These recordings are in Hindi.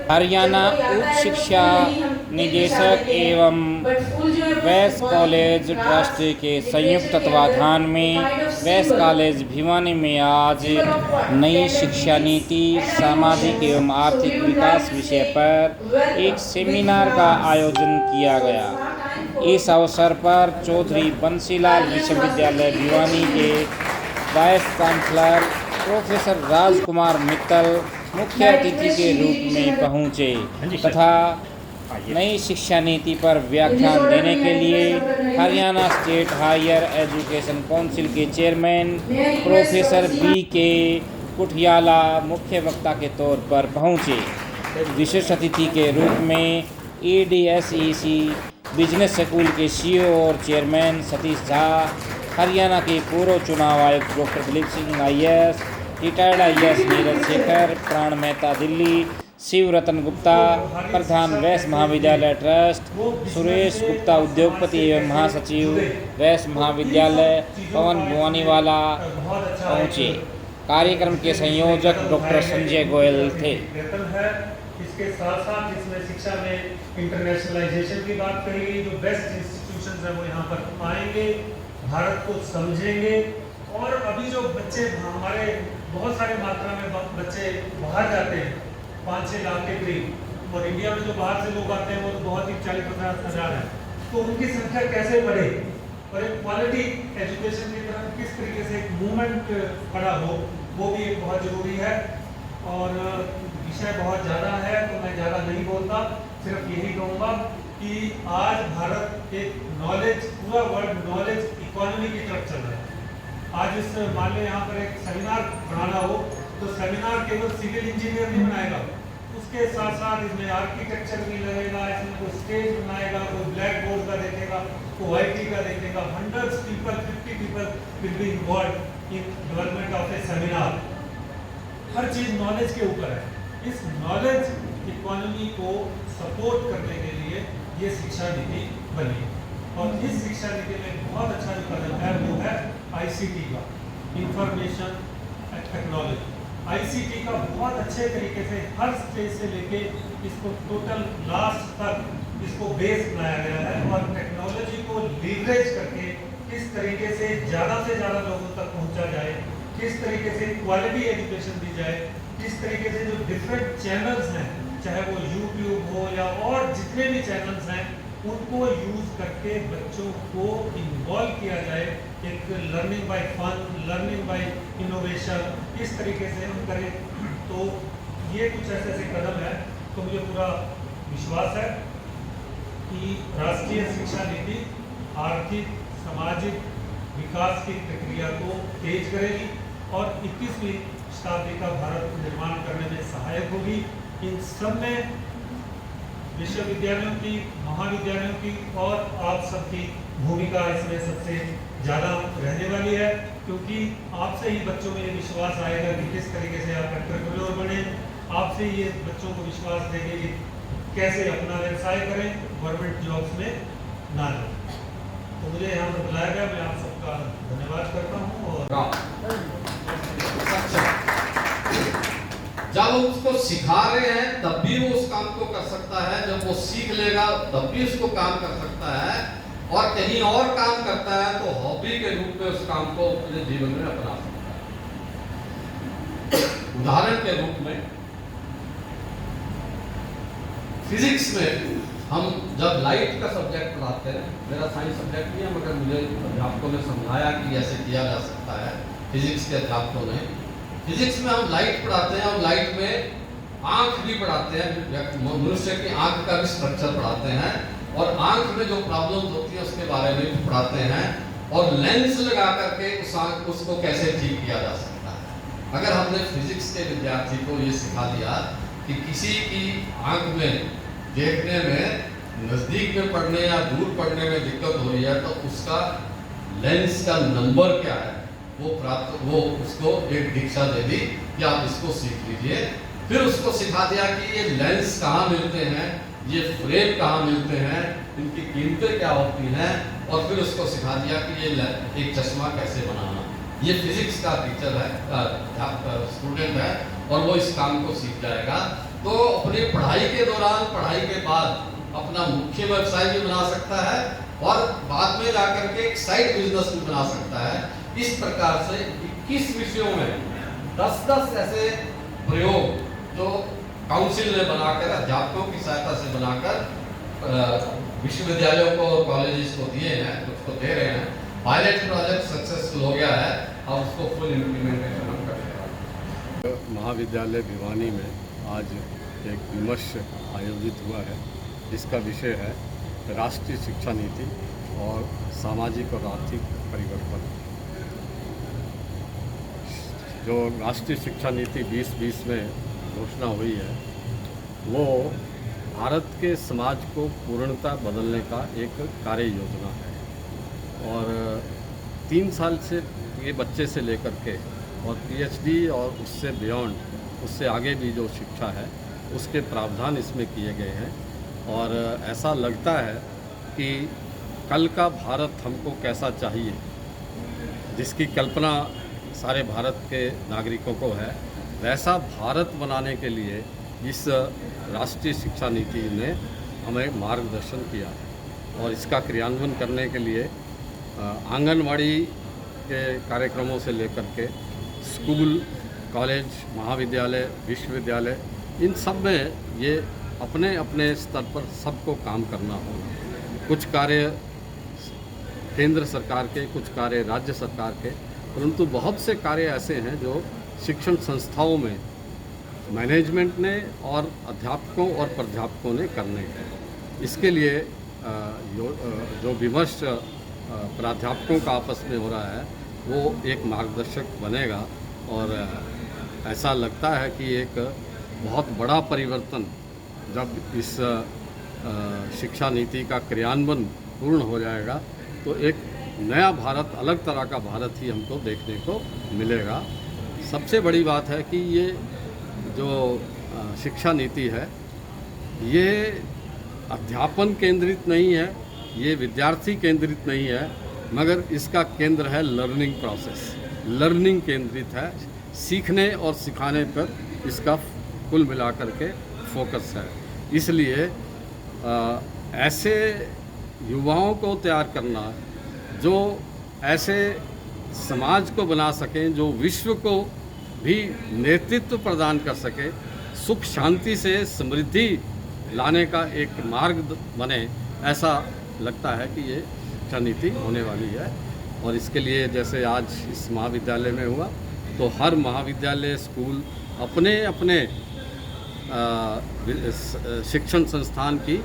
हरियाणा उच्च शिक्षा निदेशक एवं वेस्ट कॉलेज ट्रस्ट के संयुक्त तत्वाधान में वेस्ट कॉलेज भिवानी में आज नई शिक्षा नीति, सामाजिक एवं आर्थिक विकास विषय पर एक सेमिनार का आयोजन किया गया। इस अवसर पर चौधरी बंसीलाल विश्वविद्यालय भिवानी के वाइस चांसलर प्रोफेसर राजकुमार मित्तल मुख्य अतिथि के रूप में पहुंचे तथा नई शिक्षा नीति पर व्याख्यान देने के लिए Haryana state higher education council के चेयरमैन प्रोफेसर B.K. कुठियाला मुख्य वक्ता के तौर पर पहुंचे। विशेष अतिथि के रूप में EDSEC बिजनेस स्कूल के CEO और चेयरमैन सतीश झा, हरियाणा के पूर्व चुनाव आयुक्त doctor Dilip Singh IAS, retired IAS Neeraj Shekhar, प्राण मेहता दिल्ली, शिव रतन गुप्ता प्रधान वैश्य महाविद्यालय ट्रस्ट, सुरेश गुप्ता उद्योगपति एवं महासचिव वैश्य महाविद्यालय, पवन भुवानीवाला पहुँचे। कार्यक्रम के संयोजक डॉक्टर संजय गोयल थे। इसके साथ साथ इसमें शिक्षा में इंटरनेशनलाइजेशन की बात कही गई। जो बेस्ट इंस्टीट्यूशंस हैं वो यहाँ पर आएंगे, भारत को समझेंगे। और अभी जो बच्चे हमारे बहुत सारे मात्रा में बच्चे बाहर जाते हैं, 5-6 लाख के करीब, और इंडिया में जो बाहर से लोग आते हैं वो तो बहुत ही 40-50 हज़ार है। तो उनकी संख्या कैसे बढ़े और एक क्वालिटी एजुकेशन की तरफ किस तरीके से एक मूवमेंट खड़ा हो, वो भी एक बहुत जरूरी है। और विषय बहुत ज़्यादा है तो मैं ज़्यादा नहीं बोलता, सिर्फ यही कहूँगा कि आज भारत एक नॉलेज, पूरा वर्ल्ड नॉलेज इकोनॉमी की तरफ चल रहा है। आज इस मान लो यहाँ पर एक सेमिनार बनाना हो तो सेमिनार केवल सिविल इंजीनियर नहीं बनाएगा, उसके साथ साथ इसमें आर्किटेक्चर भी लगेगा, इसमें कोई स्टेज बनाएगा, कोई ब्लैक बोर्ड का देखेगा, कोई IT का देखेगा। 100 people, 50 people will be involved in development of a seminar। हर चीज नॉलेज के ऊपर है। इस नॉलेज इकोनॉमी को सपोर्ट करने के लिए ये शिक्षा नीति बनी और इस शिक्षा नीति में बहुत अच्छा जो कदम है वो है ICT का, इंफॉर्मेशन टेक्नोलॉजी। ICT का बहुत अच्छे तरीके से हर स्टेज से लेके इसको टोटल लास्ट तक इसको बेस बनाया गया है और टेक्नोलॉजी को लीवरेज करके किस तरीके से ज़्यादा लोगों तक पहुंचा जाए, किस तरीके से क्वालिटी एजुकेशन दी जाए, किस तरीके से जो डिफरेंट चैनल्स हैं, चाहे वो YouTube हो या और जितने भी चैनल्स हैं, उनको यूज करके बच्चों को इन्वॉल्व किया जाए। एक learning by fun, learning by innovation, इस तरीके से हम करें तो ये कुछ ऐसे कदम है। तो मुझे पूरा विश्वास है कि राष्ट्रीय शिक्षा नीति आर्थिक सामाजिक विकास की प्रक्रिया को तेज करेगी और 21वीं शताब्दी का भारत निर्माण करने में सहायक होगी। इन सब में विश्वविद्यालयों की, महाविद्यालयों की और आप सबकी भूमिका इसमें सबसे ज़्यादा रहने वाली है, क्योंकि आपसे ही बच्चों में ये विश्वास आएगा कि किस तरीके से आप एंटरप्रेन्योर बने, आपसे ये बच्चों को विश्वास देंगे कि कैसे अपना व्यवसाय करें, गवर्नमेंट जॉब्स में ना जाए। तो मुझे यहाँ पर बुलाया गया, मैं आप सबका धन्यवाद करता हूँ। और जब उसको सिखा रहे हैं तब भी वो उस काम को कर सकता है, जब वो सीख लेगा तब भी उसको काम कर सकता है, और कहीं और काम करता है तो हॉबी के रूप में उस काम को अपने जीवन में अपना सकता है। उदाहरण के रूप में फिजिक्स में हम जब लाइट का सब्जेक्ट पढ़ाते हैं, मेरा साइंस सब्जेक्ट नहीं है मगर मुझे अध्यापकों ने समझाया कि ऐसे किया जा सकता है। फिजिक्स के अध्यापकों ने, फिजिक्स में हम लाइट पढ़ाते हैं और लाइट में आंख भी पढ़ाते हैं, मनुष्य की आंख का भी स्ट्रक्चर पढ़ाते हैं और आंख में जो प्रॉब्लम्स होती है उसके बारे में भी पढ़ाते हैं और लेंस लगा करके उस आंख उसको कैसे ठीक किया जा सकता है। अगर हमने फिजिक्स के विद्यार्थी को ये सिखा दिया कि किसी की आंख में देखने में नज़दीक में पढ़ने या दूर पढ़ने में दिक्कत हो रही है तो उसका लेंस का नंबर क्या है वो उसको एक दीक्षा दे दी कि आप इसको सीख लीजिए। फिर उसको सिखा दिया कि ये लेंस कहाँ मिलते हैं, ये फ्रेम कहाँ मिलते हैं, इनकी कीमतें क्या होती हैं, और फिर उसको सिखा दिया कि ये एक चश्मा कैसे बनाना। ये फिजिक्स का टीचर है, स्टूडेंट है और वो इस काम को सीख जाएगा। तो अपनी पढ़ाई के दौरान, पढ़ाई के बाद अपना मुख्य व्यवसाय भी बना सकता है और बाद में जाकर के एक साइड बिजनेस भी बना सकता है। इस प्रकार से 21 विषयों में 10-10 ऐसे प्रयोग जो काउंसिल ने बनाकर, अध्यापकों की सहायता से बनाकर विश्वविद्यालयों को और कॉलेजेस को दिए हैं, उसको दे रहे हैं। पायलट प्रोजेक्ट सक्सेसफुल हो गया है, अब उसको फुल इम्प्लीमेंटेशन हम करेंगे। महाविद्यालय भिवानी में आज एक विमर्श आयोजित हुआ है, जिसका विषय है राष्ट्रीय शिक्षा नीति और सामाजिक और आर्थिक परिवर्तन। जो राष्ट्रीय शिक्षा नीति 2020 में घोषणा हुई है, वो भारत के समाज को पूर्णतः बदलने का एक कार्य योजना है और 3 साल से ये बच्चे से लेकर के और पीएचडी और उससे बियॉन्ड, उससे आगे भी जो शिक्षा है उसके प्रावधान इसमें किए गए हैं। और ऐसा लगता है कि कल का भारत हमको कैसा चाहिए, जिसकी कल्पना सारे भारत के नागरिकों को है, वैसा भारत बनाने के लिए इस राष्ट्रीय शिक्षा नीति ने हमें मार्गदर्शन किया है। और इसका क्रियान्वयन करने के लिए आंगनवाड़ी के कार्यक्रमों से लेकर के स्कूल, कॉलेज, महाविद्यालय, विश्वविद्यालय, इन सब में ये अपने अपने स्तर पर सबको काम करना होगा। कुछ कार्य केंद्र सरकार के, कुछ कार्य राज्य सरकार के, परंतु बहुत से कार्य ऐसे हैं जो शिक्षण संस्थाओं में मैनेजमेंट ने और अध्यापकों और प्राध्यापकों ने करने हैं। इसके लिए जो विमर्श प्राध्यापकों का आपस में हो रहा है वो एक मार्गदर्शक बनेगा और ऐसा लगता है कि एक बहुत बड़ा परिवर्तन जब इस शिक्षा नीति का क्रियान्वयन पूर्ण हो जाएगा तो एक नया भारत, अलग तरह का भारत ही हमको देखने को मिलेगा। सबसे बड़ी बात है कि ये जो शिक्षा नीति है ये अध्यापन केंद्रित नहीं है, ये विद्यार्थी केंद्रित नहीं है, मगर इसका केंद्र है लर्निंग प्रोसेस, लर्निंग केंद्रित है, सीखने और सिखाने पर इसका कुल मिलाकर के फोकस है। इसलिए ऐसे युवाओं को तैयार करना जो ऐसे समाज को बना सकें, जो विश्व को भी नेतृत्व प्रदान कर सके, सुख शांति से समृद्धि लाने का एक मार्ग बने, ऐसा लगता है कि ये शिक्षा नीति होने वाली है। और इसके लिए जैसे आज इस महाविद्यालय में हुआ तो हर महाविद्यालय, स्कूल अपने अपने शिक्षण संस्थान की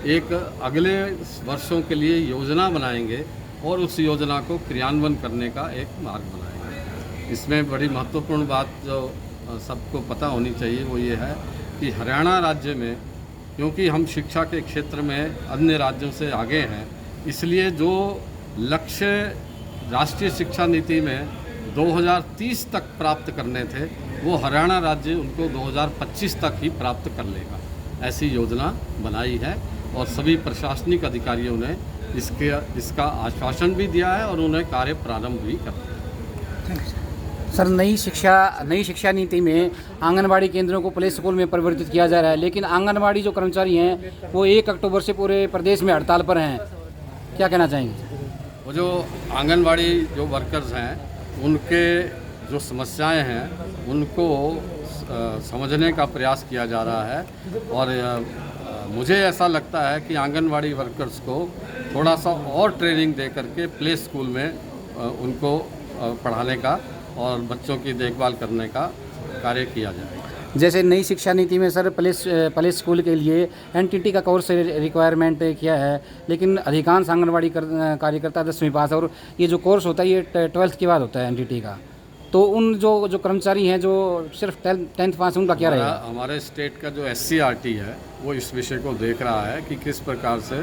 एक अगले वर्षों के लिए योजना बनाएंगे और उस योजना को क्रियान्वयन करने का एक मार्ग बनाएंगे। इसमें बड़ी महत्वपूर्ण बात जो सबको पता होनी चाहिए वो ये है कि हरियाणा राज्य में, क्योंकि हम शिक्षा के क्षेत्र में अन्य राज्यों से आगे हैं, इसलिए जो लक्ष्य राष्ट्रीय शिक्षा नीति में 2030 तक प्राप्त करने थे वो हरियाणा राज्य उनको 2025 तक ही प्राप्त कर लेगा। ऐसी योजना बनाई है और सभी प्रशासनिक अधिकारियों ने इसका आश्वासन भी दिया है और उन्हें कार्य प्रारंभ भी कर दिया। सर, नई शिक्षा नीति में आंगनबाड़ी केंद्रों को प्ले स्कूल में परिवर्तित किया जा रहा है, लेकिन आंगनबाड़ी जो कर्मचारी हैं वो 1 अक्टूबर से पूरे प्रदेश में हड़ताल पर हैं, क्या कहना चाहेंगे? वो जो आंगनबाड़ी जो वर्कर्स हैं उनके जो समस्याएं हैं उनको समझने का प्रयास किया जा रहा है और मुझे ऐसा लगता है कि आंगनबाड़ी वर्कर्स को थोड़ा सा और ट्रेनिंग दे करके प्ले स्कूल में उनको पढ़ाने का और बच्चों की देखभाल करने का कार्य किया जाएगा। जैसे नई शिक्षा नीति में सर प्ले स्कूल के लिए एनटीटी का कोर्स रिक्वायरमेंट किया है, लेकिन अधिकांश आंगनबाड़ी कार्यकर्ता 10वीं पास, और ये जो कोर्स होता है ये 12th के बाद होता है एनटीटी का। तो उन जो कर्मचारी हैं जो सिर्फ 10th पास, उनका क्या रहेगा? हमारे स्टेट का जो SCRT है वो इस विषय को देख रहा है कि किस प्रकार से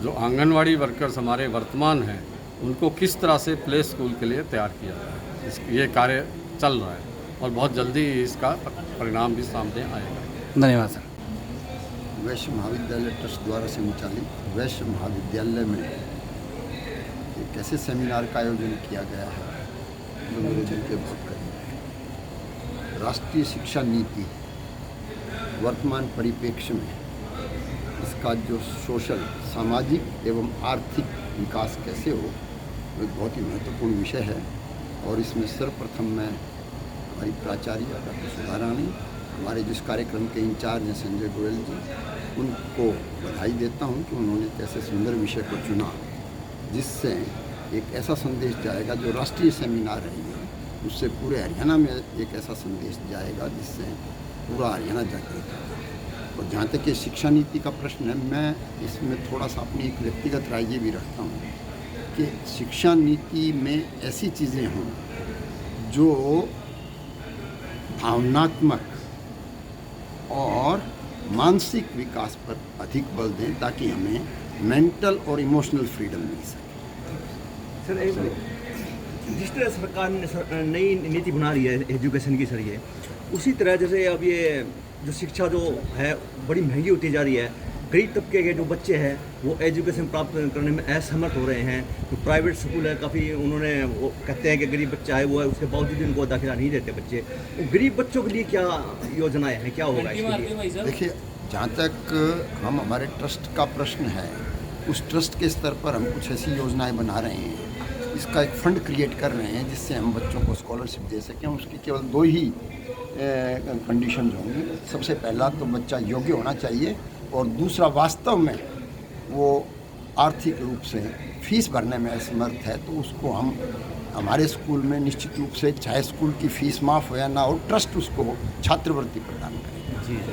जो आंगनवाड़ी वर्कर्स हमारे वर्तमान हैं उनको किस तरह से प्ले स्कूल के लिए तैयार किया जाए। ये कार्य चल रहा है और बहुत जल्दी इसका परिणाम भी सामने आएगा। धन्यवाद सर। वैश्य महाविद्यालय ट्रस्ट द्वारा संचालित वैश्य महाविद्यालय में एक ऐसे सेमिनार का आयोजन किया गया है जो मुझे बहुत करीब है। राष्ट्रीय शिक्षा नीति वर्तमान परिप्रेक्ष्य में इसका जो सोशल, सामाजिक एवं आर्थिक विकास कैसे हो, वो एक बहुत ही महत्वपूर्ण विषय है। और इसमें सर्वप्रथम मैं हमारी प्राचार्य डॉक्टर सुधा रानी, हमारे जिस कार्यक्रम के इंचार्ज हैं संजय गोयल जी, उनको बधाई देता हूं कि उन्होंने कैसे सुंदर विषय को चुना, जिससे एक ऐसा संदेश जाएगा जो राष्ट्रीय सेमिनार है ये, उससे पूरे हरियाणा में एक ऐसा संदेश जाएगा जिससे पूरा हरियाणा जागृत होगा। और जहाँ तक ये शिक्षा नीति का प्रश्न है, मैं इसमें थोड़ा सा अपनी एक व्यक्तिगत राय ये भी रखता हूँ कि शिक्षा नीति में ऐसी चीज़ें हों जो भावनात्मक और मानसिक विकास पर अधिक बल दें, ताकि हमें मेंटल और इमोशनल फ्रीडम मिल सके। सर, जिस तरह सरकार ने नई नीति बना रही है एजुकेशन की, सर ये उसी तरह जैसे अब ये जो शिक्षा जो है बड़ी महंगी होती जा रही है, गरीब तबके के जो बच्चे हैं वो एजुकेशन प्राप्त करने में असमर्थ हो रहे हैं। जो प्राइवेट स्कूल है काफ़ी, उन्होंने वो कहते हैं कि गरीब बच्चा है वो है, उसके बावजूद उनको दाखिला नहीं देते बच्चे। तो गरीब बच्चों के लिए क्या योजनाएं हैं, क्या होगा इसके लिए? देखिए, जहाँ तक हम हमारे ट्रस्ट का प्रश्न है, उस ट्रस्ट के स्तर पर हम कुछ ऐसी योजनाएं बना रहे हैं, इसका एक फ़ंड क्रिएट कर रहे हैं जिससे हम बच्चों को स्कॉलरशिप दे सकें। उसकी केवल 2 ही कंडीशन होंगी। सबसे पहला तो बच्चा योग्य होना चाहिए, और दूसरा वास्तव में वो आर्थिक रूप से फीस भरने में असमर्थ है, तो उसको हम हमारे स्कूल में निश्चित रूप से, चाहे स्कूल की फ़ीस माफ़ हो या ना हो, ट्रस्ट उसको छात्रवृत्ति प्रदान करें। जी सर।